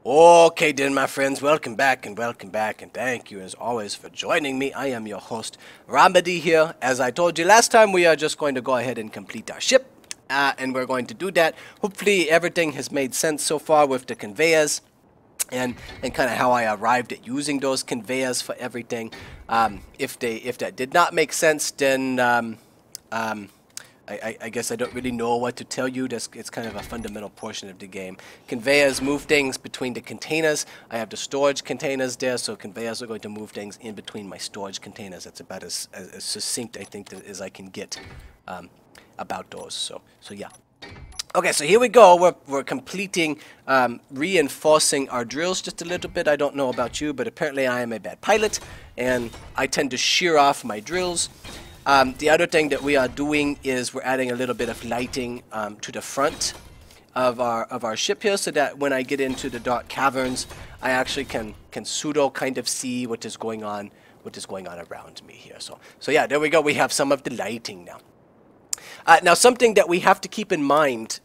Okay then, my friends, welcome back and thank you as always for joining me. I am your host, Romedy here. As I told you last time, we are just going to go ahead and complete our ship, and we're going to do that. Hopefully everything has made sense so far with the conveyors and kind of how I arrived at using those conveyors for everything. If that did not make sense, then I guess I don't really know what to tell you. It's kind of a fundamental portion of the game. Conveyors move things between the containers. I have the storage containers there, so conveyors are going to move things in between my storage containers. That's about as succinct, I think, as I can get about those. So yeah. Okay, so here we go. We're completing, reinforcing our drills just a little bit. I don't know about you, but apparently I am a bad pilot, and I tend to shear off my drills. The other thing that we are doing is we're adding a little bit of lighting to the front of our ship here, so that when I get into the dark caverns, I actually can pseudo kind of see what is going on around me here. So yeah, there we go. We have some of the lighting now. Now, something that we have to keep in mind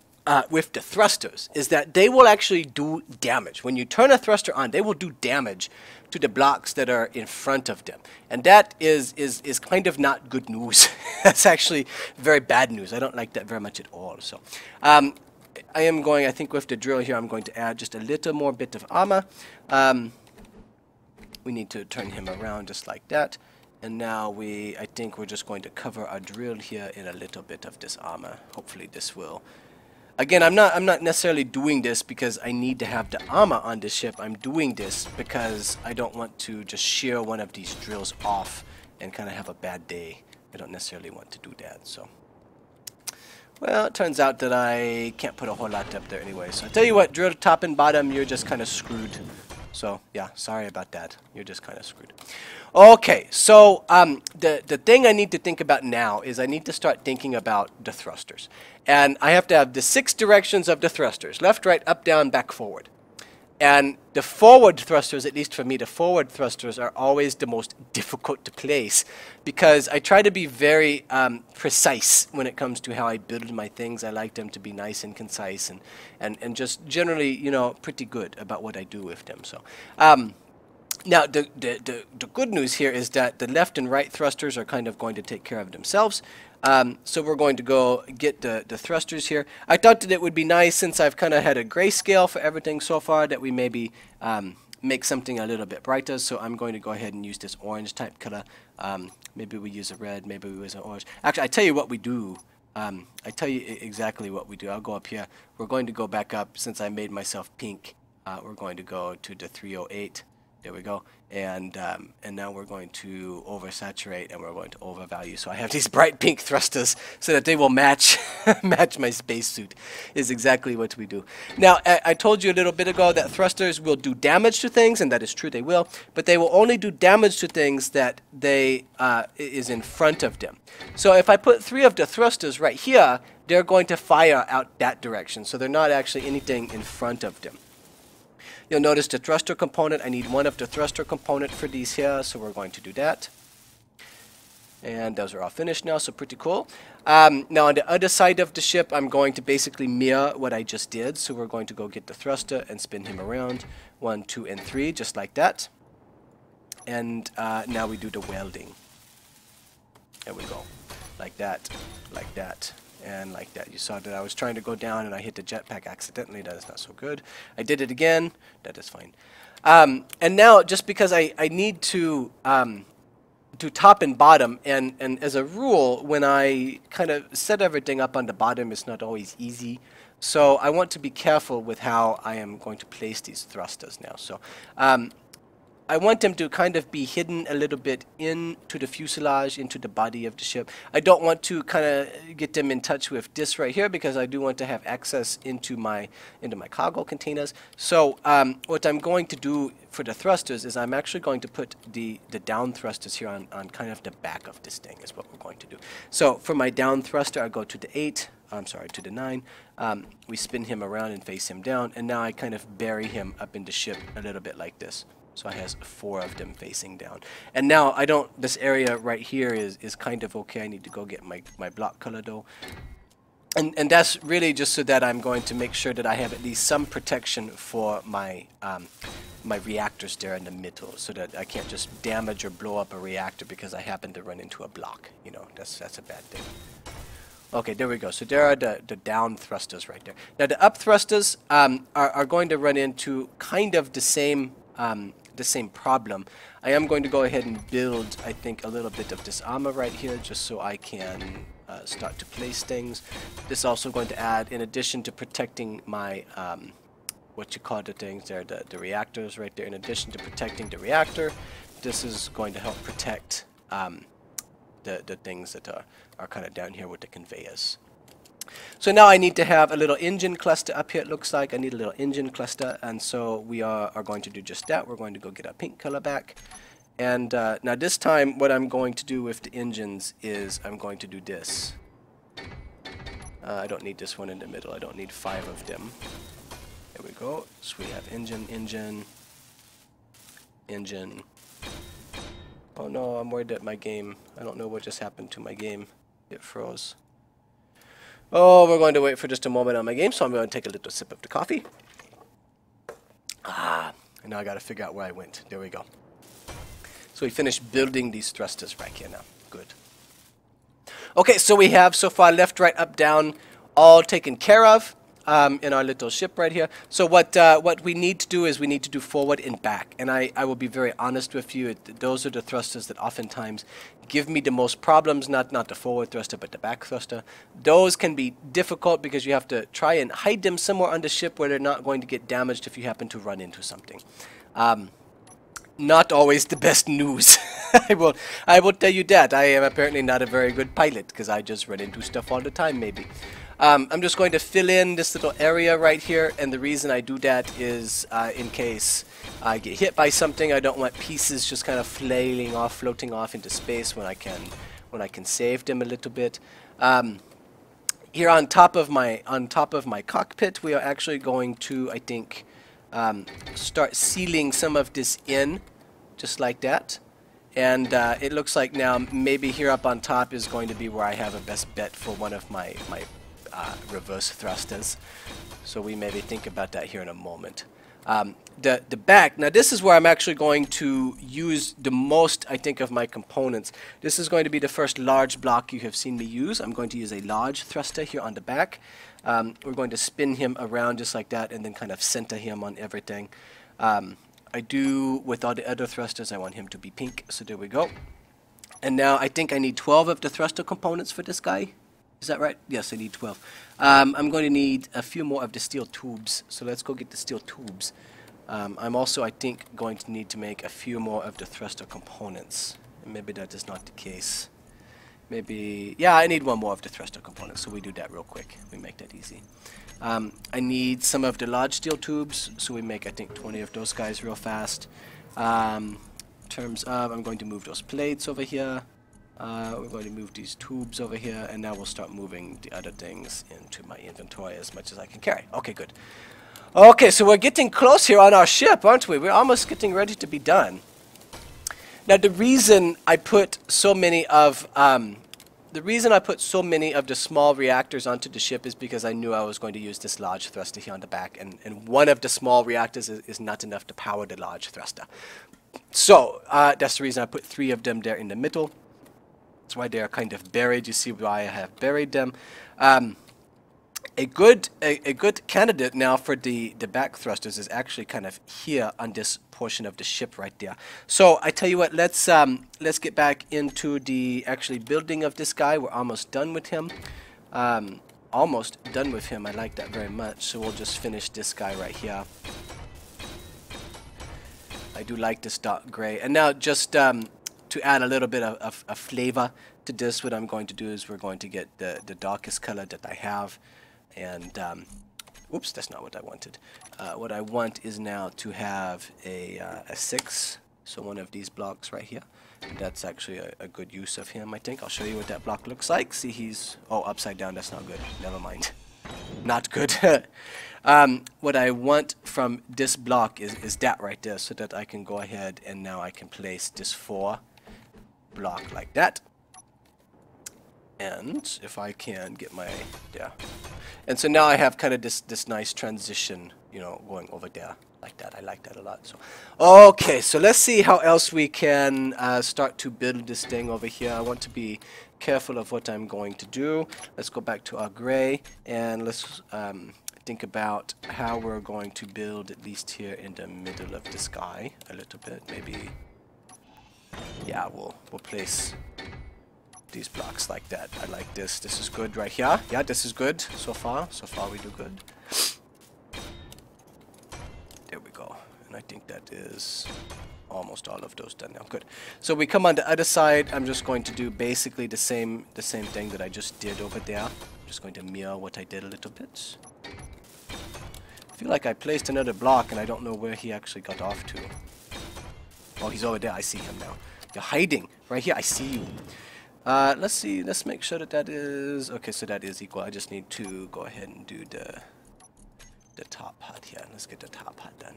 with the thrusters is that they will actually do damage. When you turn a thruster on, they will do damage to the blocks that are in front of them. And that is kind of not good news. That's actually very bad news. I don't like that very much at all. So I am going, I think with the drill here, I'm going to add just a little more bit of armor. We need to turn him around just like that. And now I think we're just going to cover our drill here in a little bit of this armor. Hopefully this will... Again, I'm not necessarily doing this because I need to have the armor on this ship. I'm doing this because I don't want to just shear one of these drills off and kind of have a bad day. I don't necessarily want to do that. So, well, it turns out that I can't put a whole lot up there anyway. So I tell you what, drill top and bottom, you're just kind of screwed. So yeah, sorry about that. You're just kind of screwed. Okay, so the thing I need to think about now is I need to start thinking about the thrusters. And I have to have the 6 directions of the thrusters: left, right, up, down, back, forward. And the forward thrusters, at least for me, the forward thrusters are always the most difficult to place because I try to be very precise when it comes to how I build my things. I like them to be nice and concise and just generally, you know, pretty good about what I do with them. So now the good news here is that the left and right thrusters are kind of going to take care of themselves. So we're going to go get the thrusters here. I thought that it would be nice, since I've kind of had a grayscale for everything so far, that we maybe make something a little bit brighter. So I'm going to go ahead and use this orange type color. Maybe we use a red, maybe we use an orange. Actually, I tell you what we do. I tell you exactly what we do. I'll go up here. We're going to go back up. Since I made myself pink, we're going to go to the 308. There we go, and now we're going to oversaturate and we're going to overvalue. So I have these bright pink thrusters so that they will match match my spacesuit. Is exactly what we do. Now I told you a little bit ago that thrusters will do damage to things, and that is true, they will. But they will only do damage to things that they is in front of them. So if I put 3 of the thrusters right here, they're going to fire out that direction. So they're not actually anything in front of them. You'll notice the thruster component. I need 1 of the thruster component for these here, so we're going to do that. And those are all finished now, so pretty cool. Now on the other side of the ship, I'm going to basically mirror what I just did. So we're going to go get the thruster and spin him around. 1, 2, and 3, just like that. And now we do the welding. There we go. Like that, and like that. You saw that I was trying to go down and I hit the jetpack accidentally. That is not so good. I did it again. That is fine. And now, just because I need to do top and bottom, and as a rule, when I kind of set everything up on the bottom, it's not always easy. So I want to be careful with how I am going to place these thrusters now. So I want them to kind of be hidden a little bit into the fuselage, into the body of the ship. I don't want to kind of get them in touch with this right here because I do want to have access into my cargo containers. So what I'm going to do for the thrusters is I'm actually going to put the down thrusters here on kind of the back of this thing is what we're going to do. So for my down thruster, I go to the 8. I'm sorry, to the 9. We spin him around and face him down, and now I kind of bury him up in the ship a little bit like this. So I has 4 of them facing down. And now this area right here is kind of okay. I need to go get my block color though. And that's really just so that I'm going to make sure that I have at least some protection for my my reactors there in the middle, so that I can't just damage or blow up a reactor because I happen to run into a block. You know, that's a bad thing. Okay, there we go. So there are the down thrusters right there. Now the up thrusters are going to run into kind of the same problem. I am going to go ahead and build, I think, a little bit of this armor right here, just so I can start to place things. This is also going to add, in addition to protecting my what you call the things there, the reactors right there. In addition to protecting the reactor, this is going to help protect the things that are kind of down here with the conveyors. So now I need to have a little engine cluster up here. It looks like I need a little engine cluster, and so we are going to do just that. We're going to go get our pink color back. And now this time what I'm going to do with the engines is I'm going to do this. I don't need this one in the middle. I don't need 5 of them. There we go. So we have engine, engine, engine. Oh no, I'm worried that my game, I don't know what just happened to my game. It froze. Oh, we're going to wait for just a moment on my game, so I'm going to take a little sip of the coffee. And now I got to figure out where I went. There we go. So we finished building these thrusters right here now. Good. Okay, so we have so far left, right, up, down, all taken care of in our little ship right here. So what we need to do is we need to do forward and back. And I will be very honest with you. Those are the thrusters that oftentimes give me the most problems, not the forward thruster, but the back thruster. Those can be difficult because you have to try and hide them somewhere on the ship where they're not going to get damaged if you happen to run into something. Not always the best news. I will tell you that. I am apparently not a very good pilot because I just run into stuff all the time, maybe. I'm just going to fill in this little area right here, and the reason I do that is in case I get hit by something. I don't want pieces just kind of flailing off, floating off into space when I can save them a little bit. Here on top of my cockpit, we are actually going to, I think, start sealing some of this in, just like that. And it looks like now maybe here up on top is going to be where I have a best bet for one of my reverse thrusters. So we maybe think about that here in a moment. The back, now this is where I'm actually going to use the most, I think, of my components. This is going to be the first large block you have seen me use. I'm going to use a large thruster here on the back. We're going to spin him around just like that and then kind of center him on everything. I do, with all the other thrusters, I want him to be pink, so there we go. And now I think I need 12 of the thruster components for this guy. Is that right? Yes, I need 12. I'm going to need a few more of the steel tubes, so let's go get the steel tubes. I'm also, I think, going to need to make a few more of the thruster components. Maybe that is not the case. Maybe, yeah, I need one more of the thruster components, so we do that real quick. We make that easy. I need some of the large steel tubes, so we make, I think, 20 of those guys real fast. In terms of, I'm going to move those plates over here. We're going to move these tubes over here, and now we'll start moving the other things into my inventory as much as I can carry. Okay, good. Okay, so we're getting close here on our ship, aren't we? We're almost getting ready to be done. Now, the reason I put so many of the small reactors onto the ship is because I knew I was going to use this large thruster here on the back, and one of the small reactors is not enough to power the large thruster. So that's the reason I put 3 of them there in the middle. That's why they are kind of buried. You see why I have buried them. A good candidate now for the back thrusters is actually kind of here on this portion of the ship right there. So I tell you what, let's get back into the actually building of this guy. We're almost done with him. Almost done with him. I like that very much. So we'll just finish this guy right here. I do like this dark gray. And now just to add a little bit of flavor to this, what I'm going to do is we're going to get the darkest color that I have. And, oops, that's not what I wanted. What I want is now to have a 6, so one of these blocks right here. And that's actually a good use of him, I think. I'll show you what that block looks like. See, he's, oh, upside down, that's not good. Never mind. Not good. What I want from this block is that right there, so that I can go ahead and now I can place this 4 block like that. And if I can get my, yeah. And so now I have kind of this nice transition, you know, going over there like that. I like that a lot. So, okay, so let's see how else we can start to build this thing over here. I want to be careful of what I'm going to do. Let's go back to our gray and let's think about how we're going to build, at least here in the middle of the sky a little bit. Maybe, yeah, we'll place these blocks like that. I like this. This is good right here. Yeah, this is good so far. So far we do good. There we go. And I think that is almost all of those done now. Good. So we come on the other side. I'm just going to do basically the same thing that I just did over there. I'm just going to mirror what I did a little bit. I feel like I placed another block and I don't know where he actually got off to. Oh, he's over there. I see him now. You're hiding. Right here. I see you. Let's see, let's make sure that is, okay, so that is equal. I just need to go ahead and do the top hat here. Let's get the top hat done.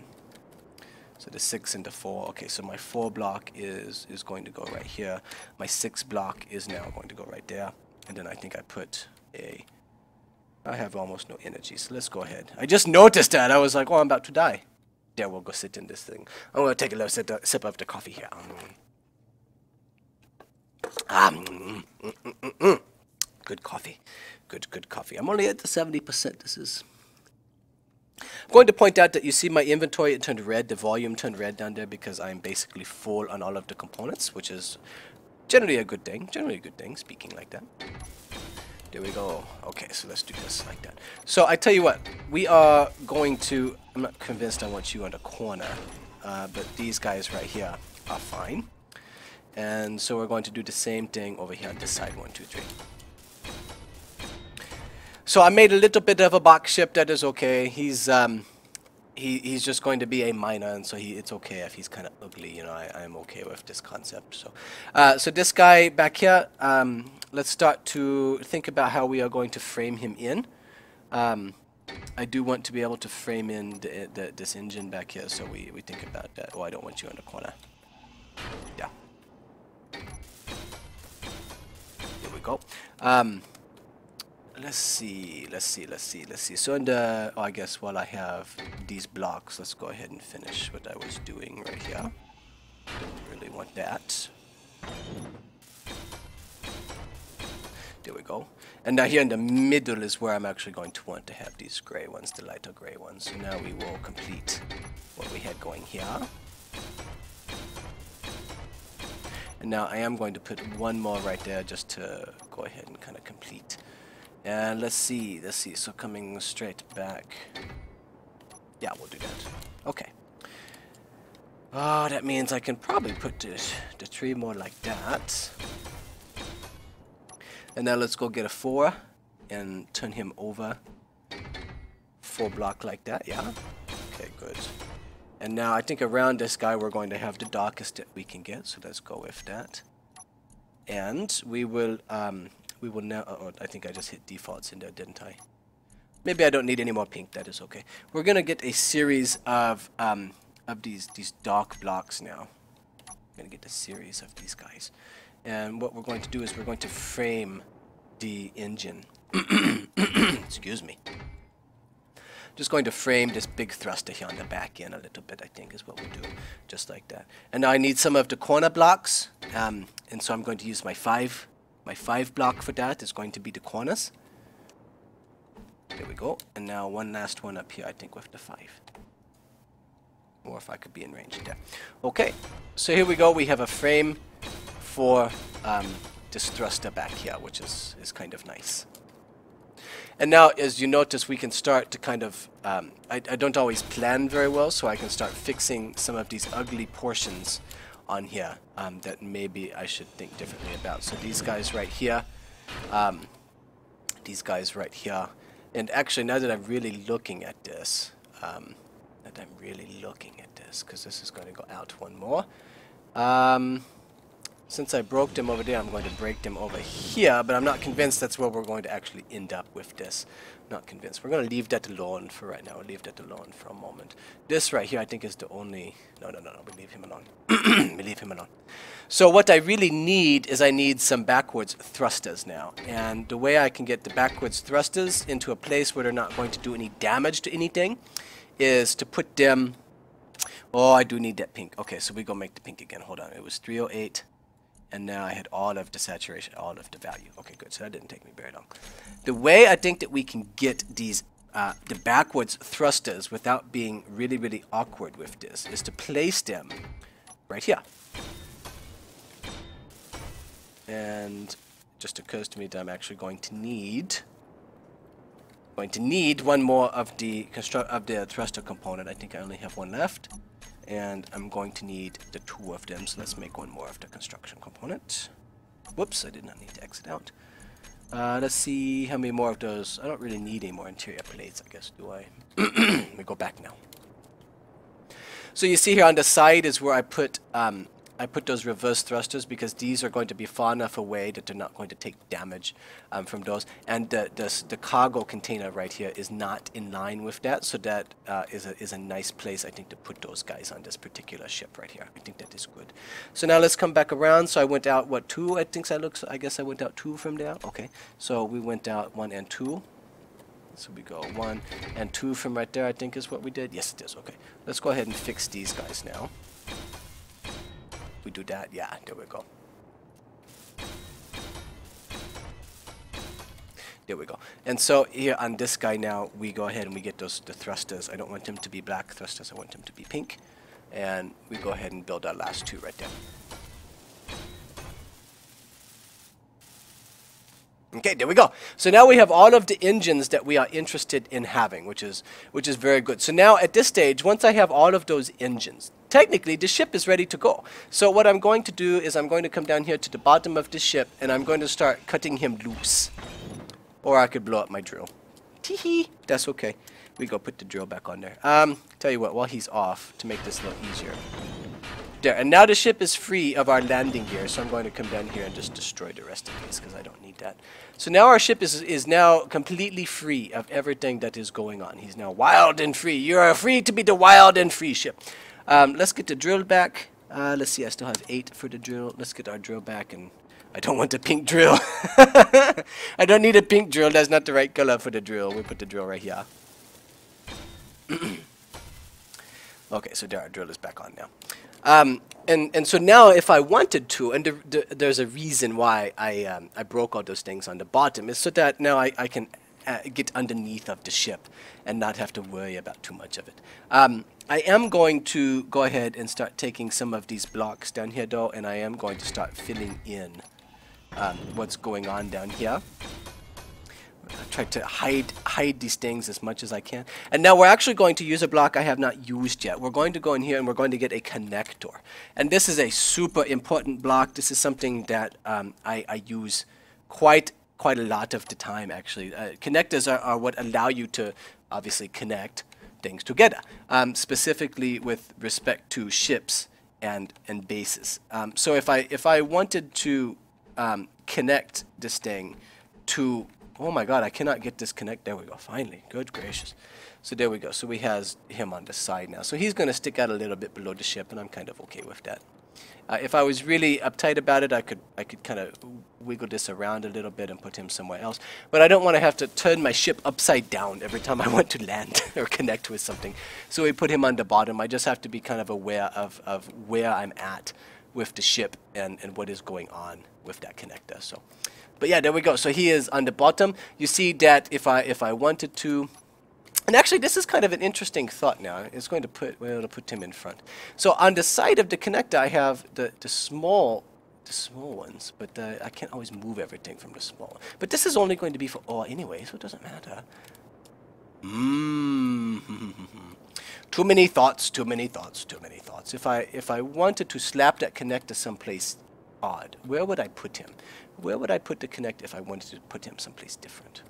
So the 6 and the 4, okay, so my 4 block is going to go right here. My 6 block is now going to go right there. And then I think I put I have almost no energy, so let's go ahead. I just noticed that. I was like, oh, I'm about to die. There, we'll go sit in this thing. I'm going to take a little sip of the coffee here. Good coffee. Good coffee. I'm only at the 70%. This is... I'm going to point out that you see my inventory, it turned red. The volume turned red down there because I'm basically full on all of the components, which is generally a good thing. Generally a good thing, speaking like that. There we go. Okay, so let's do this like that. So I tell you what, we are going to... I'm not convinced I want you on the corner, but these guys right here are fine. And so we're going to do the same thing over here on this side. 1, 2, 3. So I made a little bit of a box ship. That is okay. He's just going to be a miner, and so it's okay if he's kind of ugly. You know, I'm okay with this concept. So, so this guy back here. Let's start to think about how we are going to frame him in. I do want to be able to frame in this engine back here. So we think about that. Oh, I don't want you in the corner. Yeah. Go. Let's see. So in the, oh, I guess while I have these blocks, let's go ahead and finish what I was doing right here. Don't really want that. There we go. And now here in the middle is where I'm actually going to want to have these gray ones, the lighter gray ones. So now we will complete what we had going here. And now I am going to put one more right there just to go ahead and kind of complete. And let's see. So coming straight back. Yeah, we'll do that. Okay. Oh, that means I can probably put the 3 more like that. And now let's go get a 4 and turn him over. 4 block like that, yeah? Okay, good. And now I think around this guy we're going to have the darkest that we can get, so let's go with that. And we will now, oh, I think I just hit defaults in there, didn't I? Maybe I don't need any more pink, that is okay. We're gonna get a series of these dark blocks now. I'm gonna get a series of these guys. And what we're going to do is we're going to frame the engine. Excuse me. Just going to frame this big thruster here on the back end a little bit, I think is what we'll do. Just like that. And now I need some of the corner blocks. And so I'm going to use my 5 block for that. Is going to be the corners. There we go. And now one last one up here, I think, with the 5. Or if I could be in range there. Okay. So here we go. We have a frame for this thruster back here, which is kind of nice. And now, as you notice, we can start to kind of, I don't always plan very well, so I can start fixing some of these ugly portions on here that maybe I should think differently about. So these guys right here, and actually now that I'm really looking at this, because this is going to go out one more, since I broke them over there, I'm going to break them over here, but I'm not convinced that's where we're going to actually end up with this. Not convinced. We're going to leave that alone for right now. We'll leave that alone for a moment. This right here, I think, is the only... No, we leave him alone. Leave him alone. So what I really need is I need some backwards thrusters now. And the way I can get the backwards thrusters into a place where they're not going to do any damage to anything is to put them... Oh, I do need that pink. Okay, so we go make the pink again. Hold on. It was 308. And now I had all of the saturation, all of the value. Okay, good. So that didn't take me very long. The way I think that we can get these the backwards thrusters without being really, really awkward with this is to place them right here. And it just occurs to me that I'm actually going to need one more of the thruster component. I think I only have one left, and I'm going to need the two of them. So let's make one more of the construction component. Whoops, I did not need to exit out. Let's see how many more of those. I don't really need any more interior plates, I guess, do I? Let me go back now. So you see here on the side is where I put those reverse thrusters, because these are going to be far enough away that they're not going to take damage from those. And the cargo container right here is not in line with that, so that is a nice place, I think, to put those guys on this particular ship right here. I think that is good. So now let's come back around. So I went out, what, 2? I guess I went out 2 from there. Okay, so we went out 1 and 2. So we go 1 and 2 from right there, I think is what we did. Yes, it is. Okay, let's go ahead and fix these guys now. We do that, yeah, there we go. There we go. And so here on this guy now, we go ahead and we get the thrusters. I don't want them to be black thrusters, I want them to be pink. And we go ahead and build our last 2 right there. Okay, there we go. So now we have all of the engines that we are interested in having, which is very good. So now at this stage, once I have all of those engines, technically the ship is ready to go. So what I'm going to do is I'm going to come down here to the bottom of the ship and I'm going to start cutting him loose. Or I could blow up my drill. Tee-hee, that's okay. We go put the drill back on there. Tell you what, while he's off, to make this a little easier. There, and now the ship is free of our landing gear, so I'm going to come down here and just destroy the rest of these because I don't need that. So now our ship is now completely free of everything that is going on. He's now wild and free. You are free to be the wild and free ship. Let's get the drill back. Let's see, I still have 8 for the drill. Let's get our drill back, and I don't want the pink drill. I don't need a pink drill. That's not the right color for the drill. We'll put the drill right here. Okay, so there, our drill is back on now. And so now if I wanted to, and there's a reason why I broke all those things on the bottom, is so that now I can get underneath of the ship and not have to worry about too much of it. I am going to go ahead and start taking some of these blocks down here though, and I am going to start filling in what's going on down here. I try to hide these things as much as I can. And now we're actually going to use a block I have not used yet. We're going to go in here and we're going to get a connector. And this is a super important block. This is something that I use quite a lot of the time, actually. Connectors are what allow you to obviously connect things together, specifically with respect to ships and bases. So if I wanted to connect this thing to... Oh my god, I cannot get this connect. There we go, finally. Good gracious. So there we go. So we has him on the side now. So he's going to stick out a little bit below the ship, and I'm kind of okay with that. If I was really uptight about it, I could kind of wiggle this around a little bit and put him somewhere else. But I don't want to have to turn my ship upside down every time I want to land or connect with something. So we put him on the bottom. I just have to be kind of aware of where I'm at with the ship and what is going on with that connector. So. But yeah, there we go. So he is on the bottom. You see that if I wanted to, and actually this is kind of an interesting thought now. It's going to put, well, it'll put him in front. So on the side of the connector, I have the small ones, but I can't always move everything from the small one. But this is only going to be for ore anyway, so it doesn't matter. Too many thoughts, too many thoughts, too many thoughts. If I wanted to slap that connector someplace odd, where would I put him? Where would I put the connect if I wanted to put him someplace different?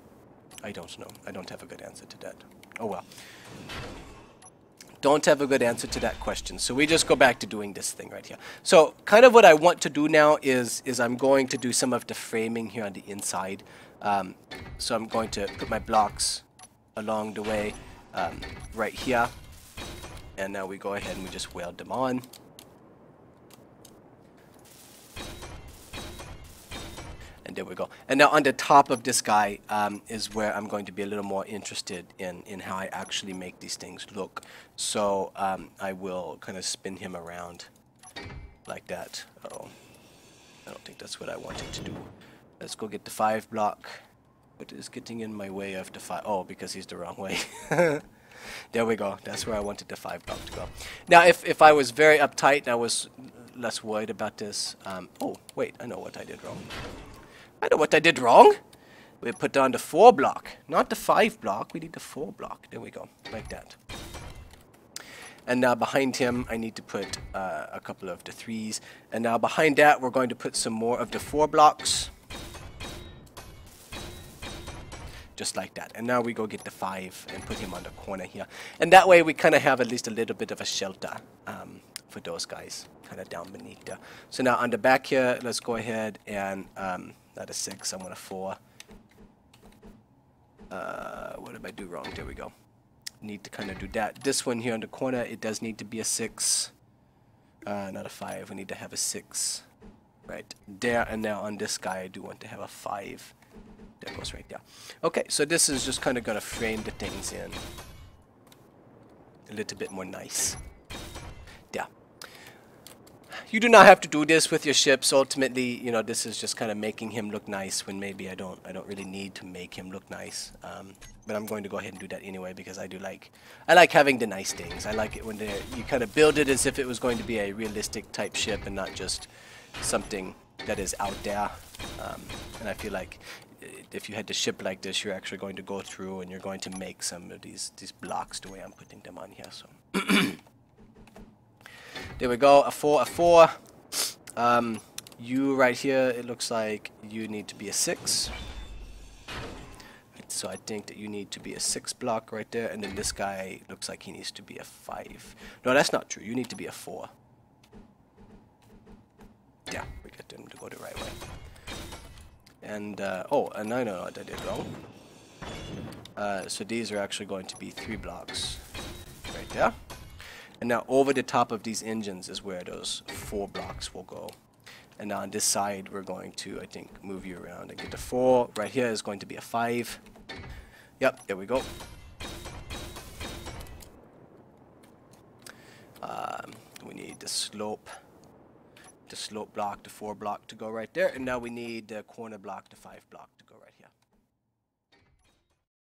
I don't know. I don't have a good answer to that. Oh well. Don't have a good answer to that question. So we just go back to doing this thing right here. So kind of what I want to do now is I'm going to do some of the framing here on the inside. So I'm going to put my blocks along the way right here. And now we go ahead and we just weld them on. And there we go. And now on the top of this guy is where I'm going to be a little more interested in how I actually make these things look. So I will kind of spin him around like that. Oh, I don't think that's what I wanted to do. Let's go get the 5 block. What is getting in my way of the 5? Oh, because he's the wrong way. There we go. That's where I wanted the 5 block to go. Now, if I was very uptight and I was less worried about this. Oh, wait. I know what I did wrong. I know what I did wrong. We put down the 4 block, not the 5 block. We need the 4 block. There we go. Like that. And now behind him, I need to put a couple of the 3s. And now behind that, we're going to put some more of the 4 blocks. Just like that. And now we go get the 5 and put him on the corner here. And that way we kind of have at least a little bit of a shelter for those guys kind of down beneath there. So now on the back here, let's go ahead and, not a 6, I want a 4. What did I do wrong? There we go. Need to kind of do that. This one here on the corner, it does need to be a 6. Not a 5. We need to have a 6. Right there. And now on this guy, I do want to have a 5. That goes right there. Okay, so this is just kind of going to frame the things in a little bit more nice. Yeah. You do not have to do this with your ships. Ultimately, you know, this is just kind of making him look nice when maybe I don't really need to make him look nice. But I'm going to go ahead and do that anyway because I like having the nice things. I like it when you kind of build it as if it was going to be a realistic type ship and not just something that is out there. And I feel like if you had to ship like this, you're actually going to go through and you're going to make some of these blocks the way I'm putting them on here. So there we go, a 4, a 4. You right here, it looks like you need to be a 6. So I think that you need to be a 6 block right there, and then this guy looks like he needs to be a 5. No, that's not true. You need to be a 4. Yeah, we get them to go the right way. And, oh, and I know what I did wrong. So these are actually going to be 3 blocks right there. And now over the top of these engines is where those 4 blocks will go. And now on this side, we're going to, I think, move you around and get the 4. Right here is going to be a 5. Yep, there we go. We need the slope block, the 4 block to go right there. And now we need the corner block, the 5 block to